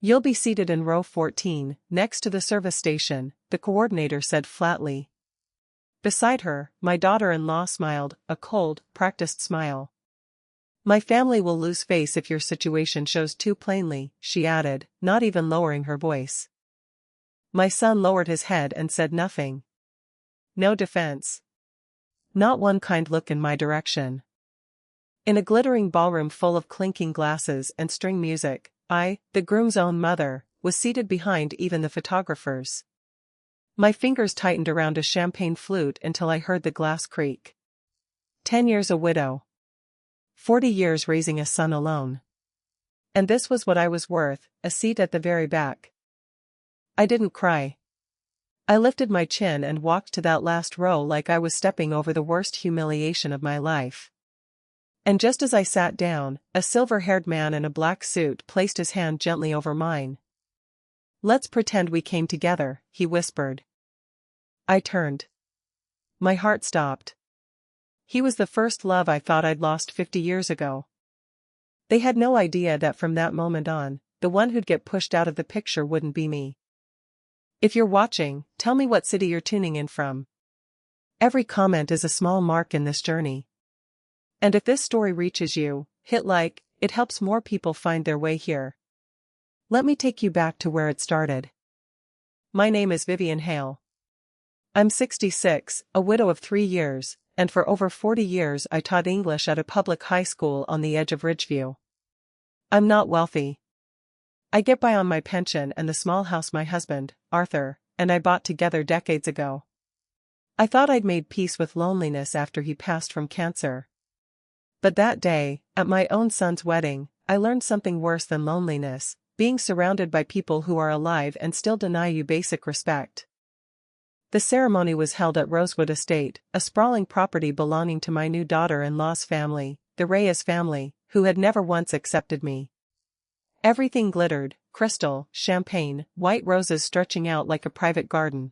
You'll be seated in row 14, next to the service station, the coordinator said flatly. Beside her, my daughter-in-law smiled, a cold, practiced smile. My family will lose face if your situation shows too plainly, she added, not even lowering her voice. My son lowered his head and said nothing. No defense. Not one kind look in my direction. In a glittering ballroom full of clinking glasses and string music, I, the groom's own mother, was seated behind even the photographers. My fingers tightened around a champagne flute until I heard the glass creak. 10 years a widow. 40 years raising a son alone. And this was what I was worth, a seat at the very back. I didn't cry. I lifted my chin and walked to that last row like I was stepping over the worst humiliation of my life. And just as I sat down, a silver-haired man in a black suit placed his hand gently over mine. Let's pretend we came together, he whispered. I turned. My heart stopped. He was the first love I thought I'd lost 50 years ago. They had no idea that from that moment on, the one who'd get pushed out of the picture wouldn't be me. If you're watching, tell me what city you're tuning in from. Every comment is a small mark in this journey. And if this story reaches you, hit like, it helps more people find their way here. Let me take you back to where it started. My name is Vivian Hale. I'm 66, a widow of 3 years, and for over 40 years I taught English at a public high school on the edge of Ridgeview. I'm not wealthy. I get by on my pension and the small house my husband, Arthur, and I bought together decades ago. I thought I'd made peace with loneliness after he passed from cancer. But that day, at my own son's wedding, I learned something worse than loneliness, being surrounded by people who are alive and still deny you basic respect. The ceremony was held at Rosewood Estate, a sprawling property belonging to my new daughter-in-law's family, the Reyes family, who had never once accepted me. Everything glittered, crystal, champagne, white roses stretching out like a private garden.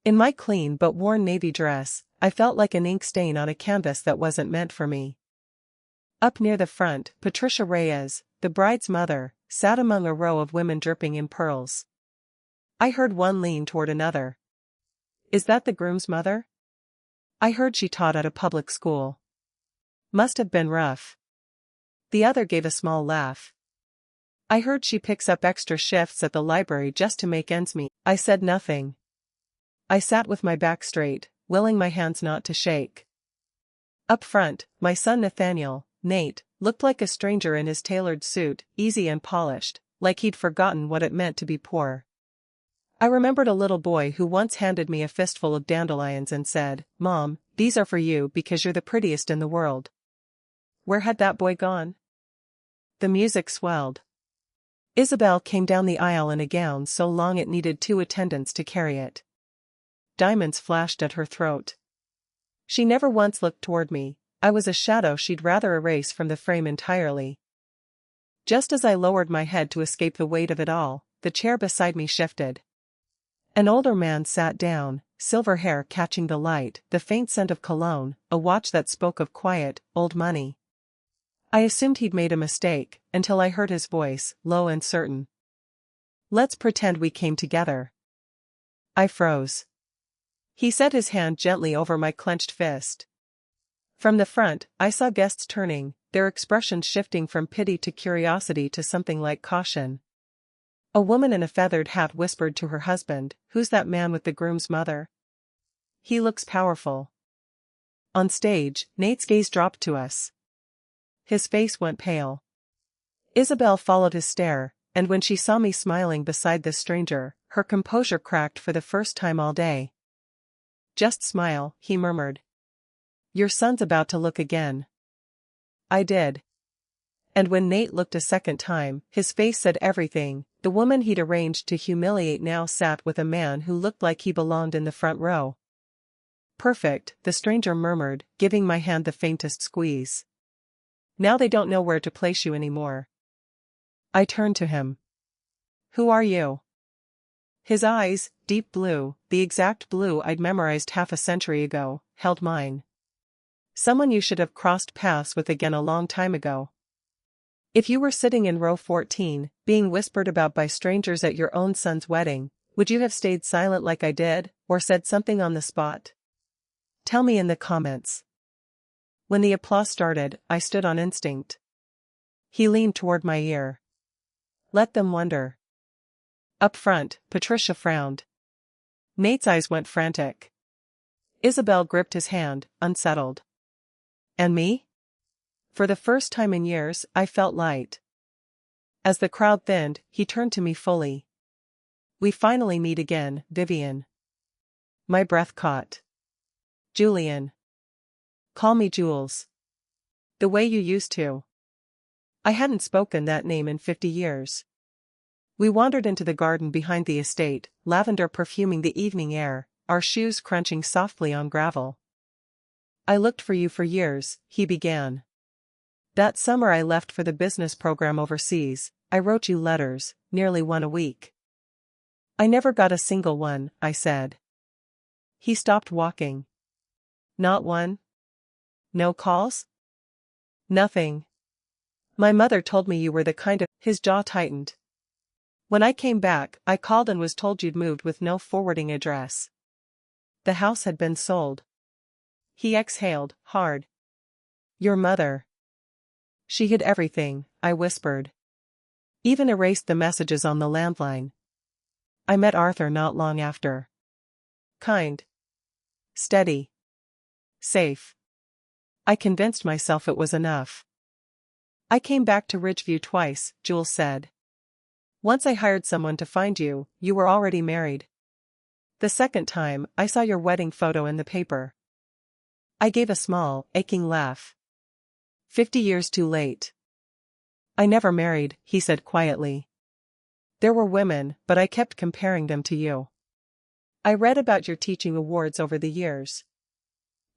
In my clean but worn navy dress, I felt like an ink stain on a canvas that wasn't meant for me. Up near the front, Patricia Reyes, the bride's mother, sat among a row of women dripping in pearls. I heard one lean toward another. Is that the groom's mother? I heard she taught at a public school. Must have been rough. The other gave a small laugh. I heard she picks up extra shifts at the library just to make ends meet. I said nothing. I sat with my back straight, willing my hands not to shake. Up front, my son Nathaniel, Nate, looked like a stranger in his tailored suit, easy and polished, like he'd forgotten what it meant to be poor. I remembered a little boy who once handed me a fistful of dandelions and said, "Mom, these are for you because you're the prettiest in the world." Where had that boy gone? The music swelled. Isabel came down the aisle in a gown so long it needed 2 attendants to carry it. Diamonds flashed at her throat. She never once looked toward me. I was a shadow she'd rather erase from the frame entirely. Just as I lowered my head to escape the weight of it all, the chair beside me shifted. An older man sat down, silver hair catching the light, the faint scent of cologne, a watch that spoke of quiet, old money. I assumed he'd made a mistake, until I heard his voice, low and certain. Let's pretend we came together. I froze. He set his hand gently over my clenched fist. From the front, I saw guests turning, their expressions shifting from pity to curiosity to something like caution. A woman in a feathered hat whispered to her husband, "Who's that man with the groom's mother? He looks powerful." On stage, Nate's gaze dropped to us. His face went pale. Isabel followed his stare, and when she saw me smiling beside this stranger, her composure cracked for the first time all day. "Just smile," he murmured. "Your son's about to look again." I did. And when Nate looked a second time, his face said everything. The woman he'd arranged to humiliate now sat with a man who looked like he belonged in the front row. "Perfect," the stranger murmured, giving my hand the faintest squeeze. "Now they don't know where to place you anymore." I turned to him. "Who are you?" His eyes, deep blue, the exact blue I'd memorized half a century ago, held mine. "Someone you should have crossed paths with again a long time ago." If you were sitting in row 14, being whispered about by strangers at your own son's wedding, would you have stayed silent like I did, or said something on the spot? Tell me in the comments. When the applause started, I stood on instinct. He leaned toward my ear. Let them wonder. Up front, Patricia frowned. Nate's eyes went frantic. Isabel gripped his hand, unsettled. And me? For the first time in years, I felt light. As the crowd thinned, he turned to me fully. We finally meet again, Vivian. My breath caught. Julian. Call me Jules. The way you used to. I hadn't spoken that name in 50 years. We wandered into the garden behind the estate, lavender perfuming the evening air, our shoes crunching softly on gravel. I looked for you for years, he began. That summer I left for the business program overseas. I wrote you letters, nearly one a week. I never got a single one, I said. He stopped walking. Not one? No calls? Nothing. My mother told me you were the kind of— His jaw tightened. When I came back, I called and was told you'd moved with no forwarding address. The house had been sold. He exhaled, hard. Your mother. She hid everything, I whispered. Even erased the messages on the landline. I met Arthur not long after. Kind. Steady. Safe. I convinced myself it was enough. I came back to Ridgeview twice, Jules said. Once I hired someone to find you, you were already married. The second time, I saw your wedding photo in the paper. I gave a small, aching laugh. 50 years too late. I never married, he said quietly. There were women, but I kept comparing them to you. I read about your teaching awards over the years.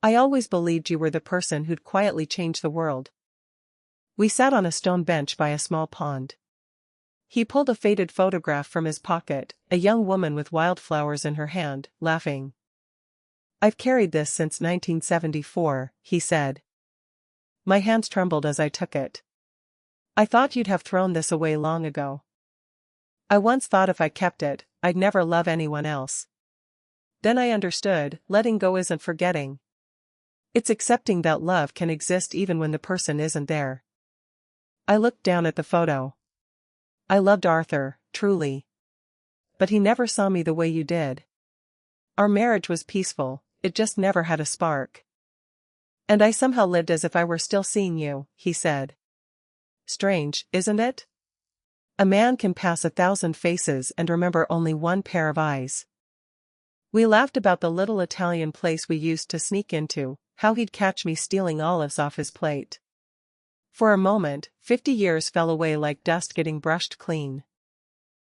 I always believed you were the person who'd quietly change the world. We sat on a stone bench by a small pond. He pulled a faded photograph from his pocket, a young woman with wildflowers in her hand, laughing. I've carried this since 1974, he said. My hands trembled as I took it. I thought you'd have thrown this away long ago. I once thought if I kept it, I'd never love anyone else. Then I understood, letting go isn't forgetting. It's accepting that love can exist even when the person isn't there. I looked down at the photo. I loved Arthur, truly. But he never saw me the way you did. Our marriage was peaceful, it just never had a spark. And I somehow lived as if I were still seeing you, he said. Strange, isn't it? A man can pass 1,000 faces and remember only one pair of eyes. We laughed about the little Italian place we used to sneak into, how he'd catch me stealing olives off his plate. For a moment, 50 years fell away like dust getting brushed clean.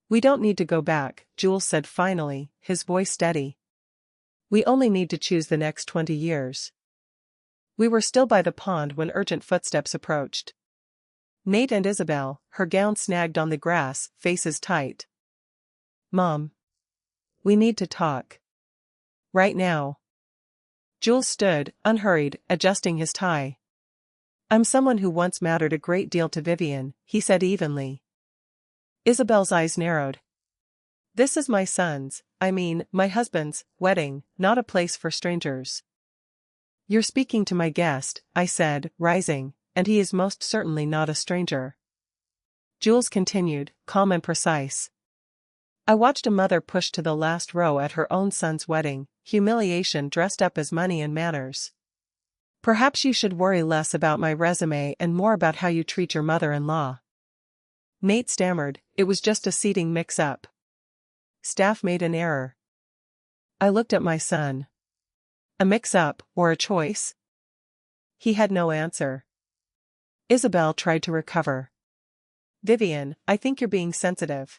We don't need to go back, Jules said finally, his voice steady. We only need to choose the next 20 years. We were still by the pond when urgent footsteps approached. Nate and Isabel, her gown snagged on the grass, faces tight. Mom. We need to talk. Right now. Jules stood, unhurried, adjusting his tie. I'm someone who once mattered a great deal to Vivian, he said evenly. Isabel's eyes narrowed. This is my son's, my husband's, wedding, not a place for strangers. You're speaking to my guest, I said, rising, and he is most certainly not a stranger. Jules continued, calm and precise. I watched a mother push to the last row at her own son's wedding, humiliation dressed up as money and manners. Perhaps you should worry less about my resume and more about how you treat your mother-in-law. Nate stammered, it was just a seating mix-up. Staff made an error. I looked at my son. A mix-up, or a choice? He had no answer. Isabel tried to recover. Vivian, I think you're being sensitive.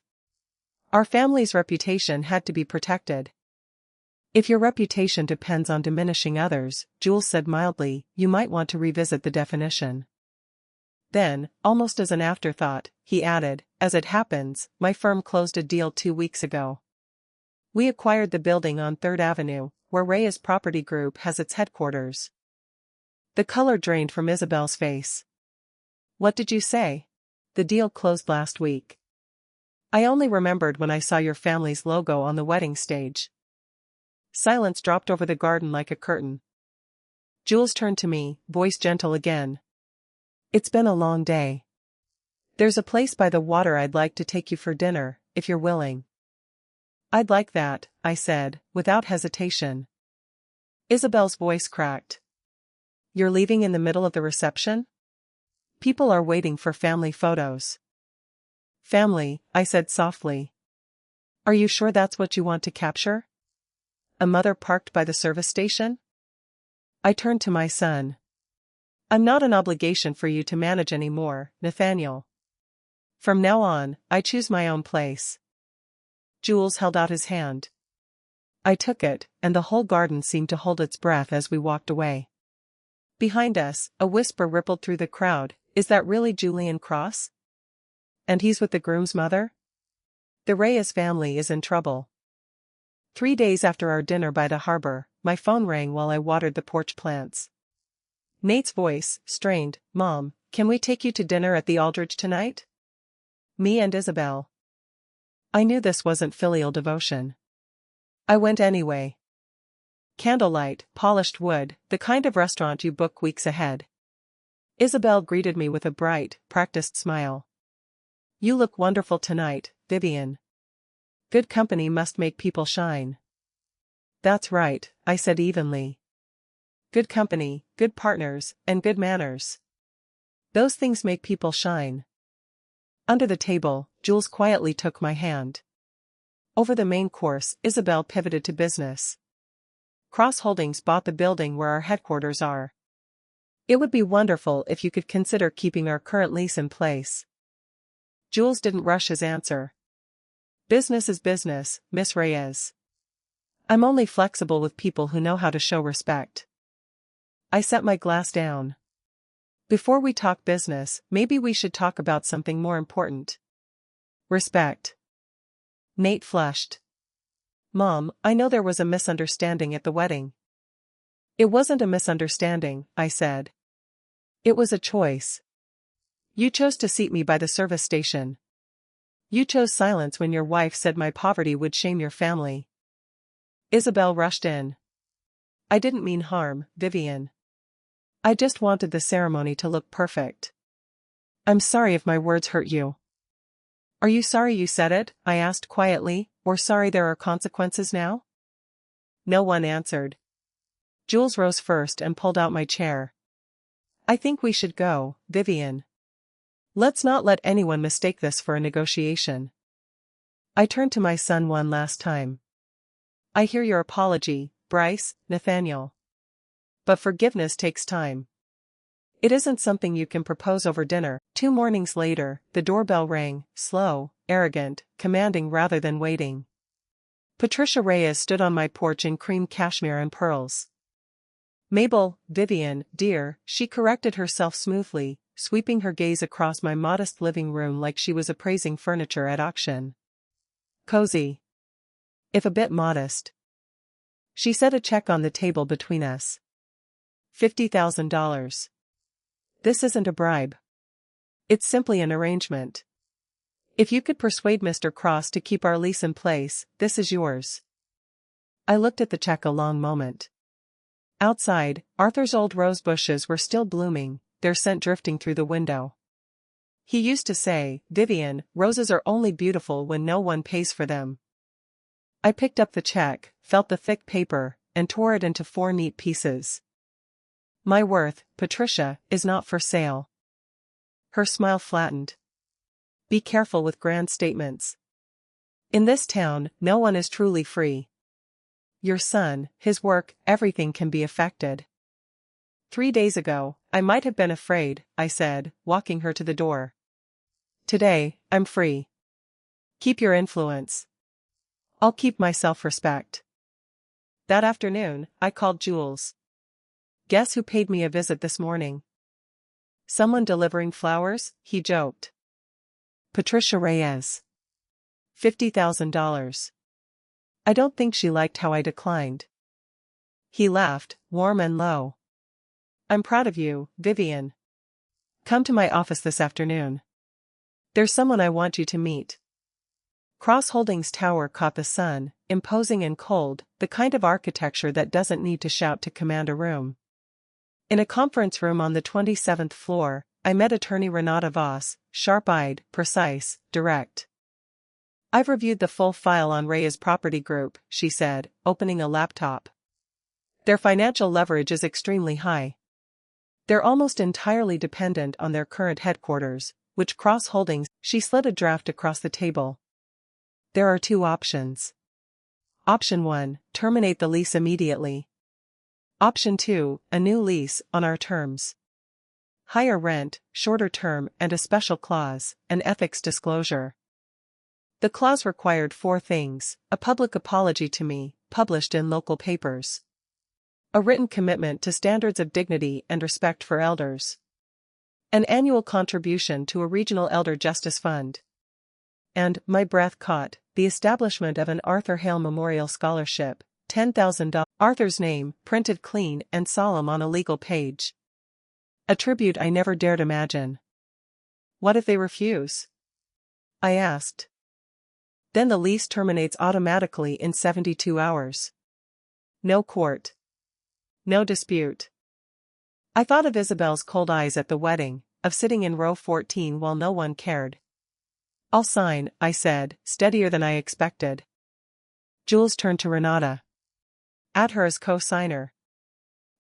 Our family's reputation had to be protected. If your reputation depends on diminishing others, Jules said mildly, you might want to revisit the definition. Then, almost as an afterthought, he added, as it happens, my firm closed a deal 2 weeks ago. We acquired the building on 3rd Avenue, where Reyes Property Group has its headquarters. The color drained from Isabel's face. What did you say? The deal closed last week. I only remembered when I saw your family's logo on the wedding stage. Silence dropped over the garden like a curtain. Jules turned to me, voice gentle again. It's been a long day. There's a place by the water I'd like to take you for dinner, if you're willing. I'd like that, I said, without hesitation. Isabel's voice cracked. You're leaving in the middle of the reception? People are waiting for family photos. Family, I said softly. Are you sure that's what you want to capture? A mother parked by the service station? I turned to my son. I'm not an obligation for you to manage anymore, Nathaniel. From now on, I choose my own place. Jules held out his hand. I took it, and the whole garden seemed to hold its breath as we walked away. Behind us, a whisper rippled through the crowd. Is that really Julian Cross? And he's with the groom's mother? The Reyes family is in trouble. 3 days after our dinner by the harbor, my phone rang while I watered the porch plants. Nate's voice, strained. Mom, can we take you to dinner at the Aldridge tonight? Me and Isabel. I knew this wasn't filial devotion. I went anyway. Candlelight, polished wood, the kind of restaurant you book weeks ahead. Isabel greeted me with a bright, practiced smile. You look wonderful tonight, Vivian. Good company must make people shine. That's right, I said evenly. Good company, good partners, and good manners. Those things make people shine. Under the table, Jules quietly took my hand. Over the main course, Isabel pivoted to business. Cross Holdings bought the building where our headquarters are. It would be wonderful if you could consider keeping our current lease in place. Jules didn't rush his answer. Business is business, Miss Reyes. I'm only flexible with people who know how to show respect. I set my glass down. Before we talk business, maybe we should talk about something more important. Respect. Nate flushed. Mom, I know there was a misunderstanding at the wedding. It wasn't a misunderstanding, I said. It was a choice. You chose to seat me by the service station. You chose silence when your wife said my poverty would shame your family. Isabel rushed in. I didn't mean harm, Vivian. I just wanted the ceremony to look perfect. I'm sorry if my words hurt you. Are you sorry you said it? I asked quietly, or sorry there are consequences now? No one answered. Jules rose first and pulled out my chair. I think we should go, Vivian. Let's not let anyone mistake this for a negotiation. I turned to my son one last time. I hear your apology, Bryce, Nathaniel. But forgiveness takes time. It isn't something you can propose over dinner. 2 mornings later, the doorbell rang, slow, arrogant, commanding rather than waiting. Patricia Reyes stood on my porch in cream cashmere and pearls. Mabel, Vivian, dear, she corrected herself smoothly, sweeping her gaze across my modest living room like she was appraising furniture at auction. Cozy. If a bit modest. She set a check on the table between us. $50,000. This isn't a bribe. It's simply an arrangement. If you could persuade Mr. Cross to keep our lease in place, this is yours. I looked at the check a long moment. Outside, Arthur's old rose bushes were still blooming, their scent drifting through the window. He used to say, Vivian, roses are only beautiful when no one pays for them. I picked up the check, felt the thick paper, and tore it into 4 neat pieces. My worth, Patricia, is not for sale. Her smile flattened. Be careful with grand statements. In this town, no one is truly free. Your son, his work, everything can be affected. 3 days ago, I might have been afraid, I said, walking her to the door. Today, I'm free. Keep your influence. I'll keep my self-respect. That afternoon, I called Jules. Guess who paid me a visit this morning? Someone delivering flowers, he joked. Patricia Reyes. $50,000. I don't think she liked how I declined. He laughed, warm and low. I'm proud of you, Vivian. Come to my office this afternoon. There's someone I want you to meet. Cross Holdings Tower caught the sun, imposing and cold, the kind of architecture that doesn't need to shout to command a room. In a conference room on the 27th floor, I met attorney Renata Voss, sharp-eyed, precise, direct. I've reviewed the full file on Reyes Property Group, she said, opening a laptop. Their financial leverage is extremely high. They're almost entirely dependent on their current headquarters, which Cross Holdings, she slid a draft across the table. There are two options. Option 1, terminate the lease immediately. Option 2, a new lease, on our terms. Higher rent, shorter term, and a special clause, an ethics disclosure. The clause required 4 things: a public apology to me, published in local papers. A written commitment to standards of dignity and respect for elders. An annual contribution to a regional elder justice fund. And, my breath caught, the establishment of an Arthur Hale Memorial Scholarship, $10,000. Arthur's name, printed clean and solemn on a legal page. A tribute I never dared imagine. What if they refuse? I asked. Then the lease terminates automatically in 72 hours. No court. No dispute. I thought of Isabel's cold eyes at the wedding, of sitting in row 14 while no one cared. I'll sign, I said, steadier than I expected. Jules turned to Renata. Add her as co-signer.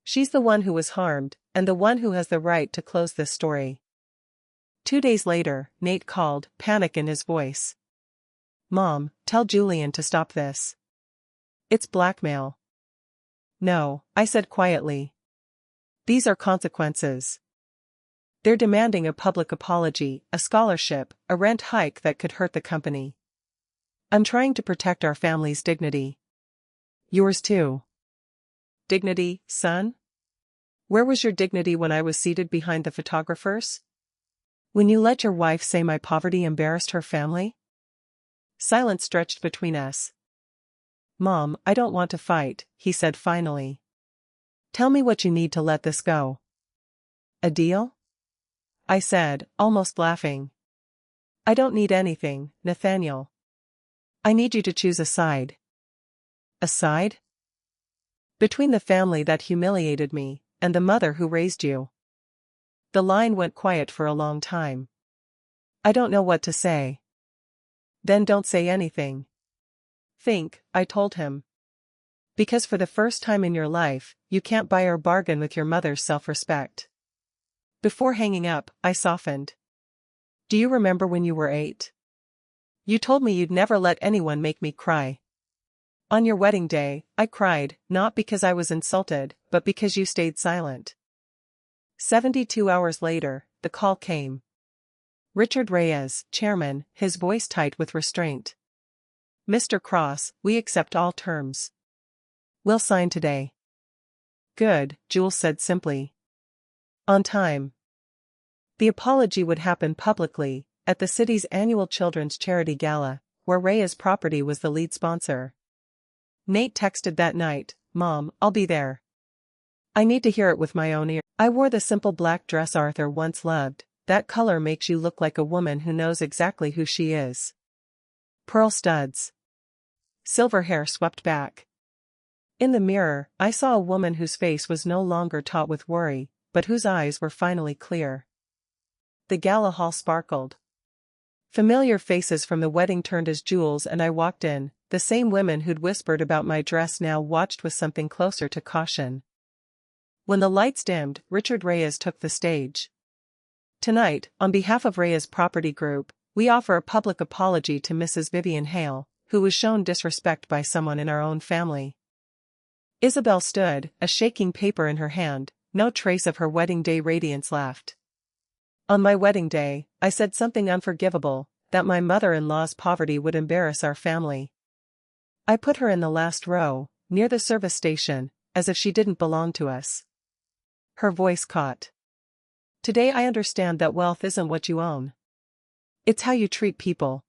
She's the one who was harmed, and the one who has the right to close this story. 2 days later, Nate called, panic in his voice. Mom, tell Julian to stop this. It's blackmail. No, I said quietly. These are consequences. They're demanding a public apology, a scholarship, a rent hike that could hurt the company. I'm trying to protect our family's dignity. Yours too. Dignity, son? Where was your dignity when I was seated behind the photographers? When you let your wife say my poverty embarrassed her family? Silence stretched between us. Mom, I don't want to fight, he said finally. Tell me what you need to let this go. A deal? I said, almost laughing. I don't need anything, Nathaniel. I need you to choose a side. A side? Between the family that humiliated me, and the mother who raised you. The line went quiet for a long time. I don't know what to say. Then don't say anything. Think, I told him. Because for the first time in your life, you can't buy or bargain with your mother's self-respect. Before hanging up, I softened. Do you remember when you were 8? You told me you'd never let anyone make me cry. On your wedding day, I cried, not because I was insulted, but because you stayed silent. 72 hours later, the call came. Richard Reyes, chairman, his voice tight with restraint. Mr. Cross, we accept all terms. We'll sign today. Good, Jules said simply. On time. The apology would happen publicly, at the city's annual Children's Charity Gala, where Reyes Property was the lead sponsor. Nate texted that night, Mom, I'll be there. I need to hear it with my own ears. I wore the simple black dress Arthur once loved. That color makes you look like a woman who knows exactly who she is. Pearl studs. Silver hair swept back. In the mirror, I saw a woman whose face was no longer taut with worry, but whose eyes were finally clear. The gala hall sparkled. Familiar faces from the wedding turned as Jules and I walked in. The same women who'd whispered about my dress now watched with something closer to caution. When the lights dimmed, Richard Reyes took the stage. Tonight, on behalf of Reyes Property Group, we offer a public apology to Mrs. Vivian Hale, who was shown disrespect by someone in our own family. Isabel stood, a shaking paper in her hand, no trace of her wedding day radiance left. On my wedding day, I said something unforgivable, that my mother-in-law's poverty would embarrass our family. I put her in the last row, near the service station, as if she didn't belong to us. Her voice caught. Today I understand that wealth isn't what you own. It's how you treat people.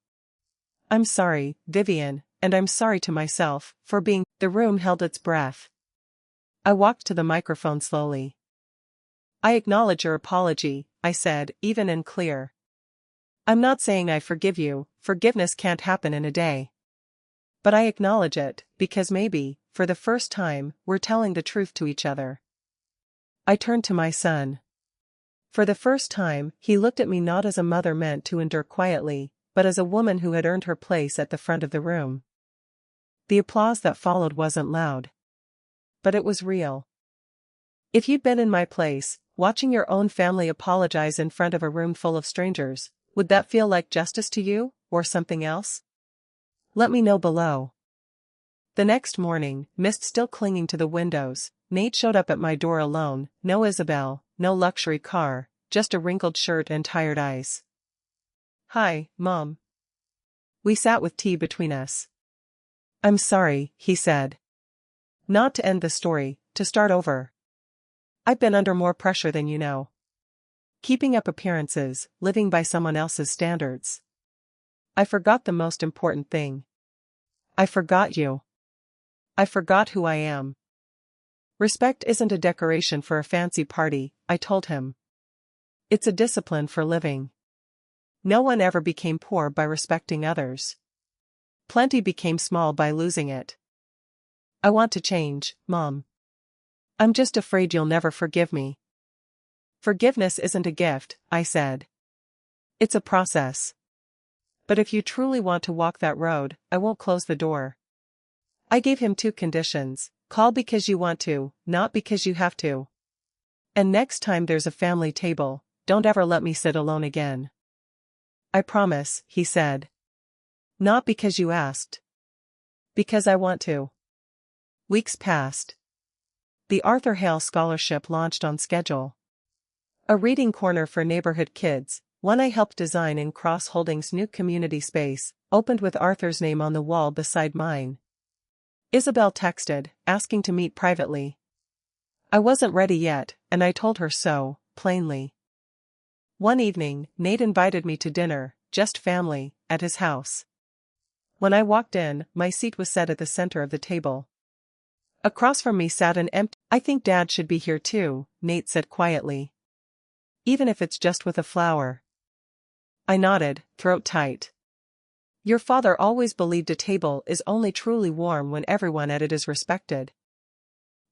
I'm sorry, Vivian, and I'm sorry to myself, for being. The room held its breath. I walked to the microphone slowly. I acknowledge your apology, I said, even and clear. I'm not saying I forgive you, forgiveness can't happen in a day. But I acknowledge it, because maybe, for the first time, we're telling the truth to each other. I turned to my son. For the first time, he looked at me not as a mother meant to endure quietly, but as a woman who had earned her place at the front of the room. The applause that followed wasn't loud. But it was real. If you'd been in my place, watching your own family apologize in front of a room full of strangers, would that feel like justice to you, or something else? Let me know below. The next morning, mist still clinging to the windows, Nate showed up at my door alone, no Isabel, no luxury car, just a wrinkled shirt and tired eyes. "Hi, Mom." We sat with tea between us. "I'm sorry," he said. "Not to end the story, to start over. I've been under more pressure than you know. Keeping up appearances, living by someone else's standards. I forgot the most important thing. I forgot you. I forgot who I am." "Respect isn't a decoration for a fancy party," I told him. "It's a discipline for living. No one ever became poor by respecting others. Plenty became small by losing it. I want to change, Mom. I'm just afraid you'll never forgive me." "Forgiveness isn't a gift," I said. "It's a process. But if you truly want to walk that road, I won't close the door." I gave him 2 conditions: call because you want to, not because you have to. And next time there's a family table, don't ever let me sit alone again. "I promise," he said. "Not because you asked. Because I want to." Weeks passed. The Arthur Hale Scholarship launched on schedule. A reading corner for neighborhood kids, one I helped design in Cross Holdings' new community space, opened with Arthur's name on the wall beside mine. Isabel texted, asking to meet privately. I wasn't ready yet, and I told her so, plainly. One evening, Nate invited me to dinner, just family, at his house. When I walked in, my seat was set at the center of the table. Across from me sat an empty. "I think Dad should be here too," Nate said quietly. "Even if it's just with a flower." I nodded, throat tight. "Your father always believed a table is only truly warm when everyone at it is respected."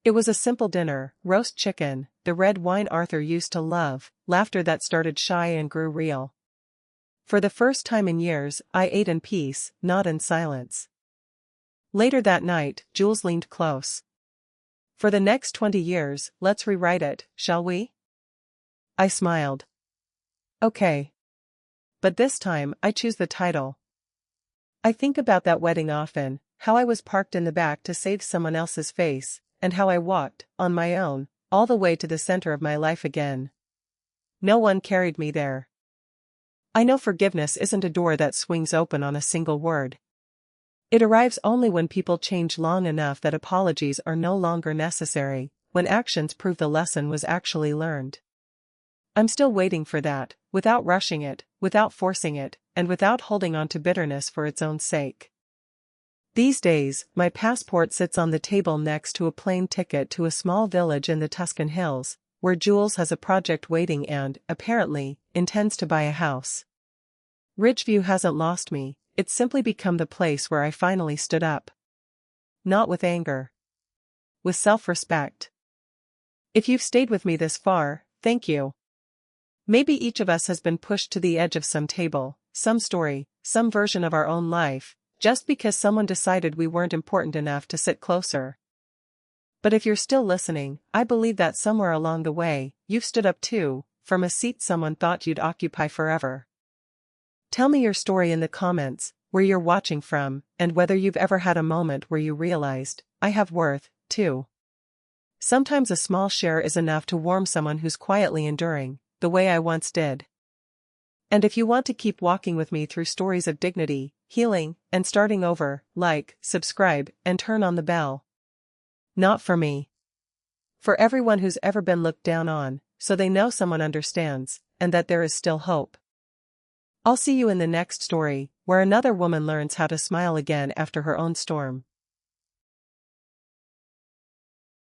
It was a simple dinner: roast chicken, the red wine Arthur used to love, laughter that started shy and grew real. For the first time in years, I ate in peace, not in silence. Later that night, Jules leaned close. "For the next 20 years, let's rewrite it, shall we?" I smiled. "Okay. But this time, I choose the title." I think about that wedding often, how I was parked in the back to save someone else's face, and how I walked, on my own, all the way to the center of my life again. No one carried me there. I know forgiveness isn't a door that swings open on a single word. It arrives only when people change long enough that apologies are no longer necessary, when actions prove the lesson was actually learned. I'm still waiting for that, without rushing it, without forcing it, and without holding on to bitterness for its own sake. These days, my passport sits on the table next to a plane ticket to a small village in the Tuscan hills, where Jules has a project waiting and, apparently, intends to buy a house. Ridgeview hasn't lost me, it's simply become the place where I finally stood up. Not with anger. With self-respect. If you've stayed with me this far, thank you. Maybe each of us has been pushed to the edge of some table, some story, some version of our own life, just because someone decided we weren't important enough to sit closer. But if you're still listening, I believe that somewhere along the way, you've stood up too, from a seat someone thought you'd occupy forever. Tell me your story in the comments, where you're watching from, and whether you've ever had a moment where you realized, I have worth, too. Sometimes a small share is enough to warm someone who's quietly enduring, the way I once did. And if you want to keep walking with me through stories of dignity, healing, and starting over, like, subscribe, and turn on the bell. Not for me. For everyone who's ever been looked down on, so they know someone understands, and that there is still hope. I'll see you in the next story, where another woman learns how to smile again after her own storm.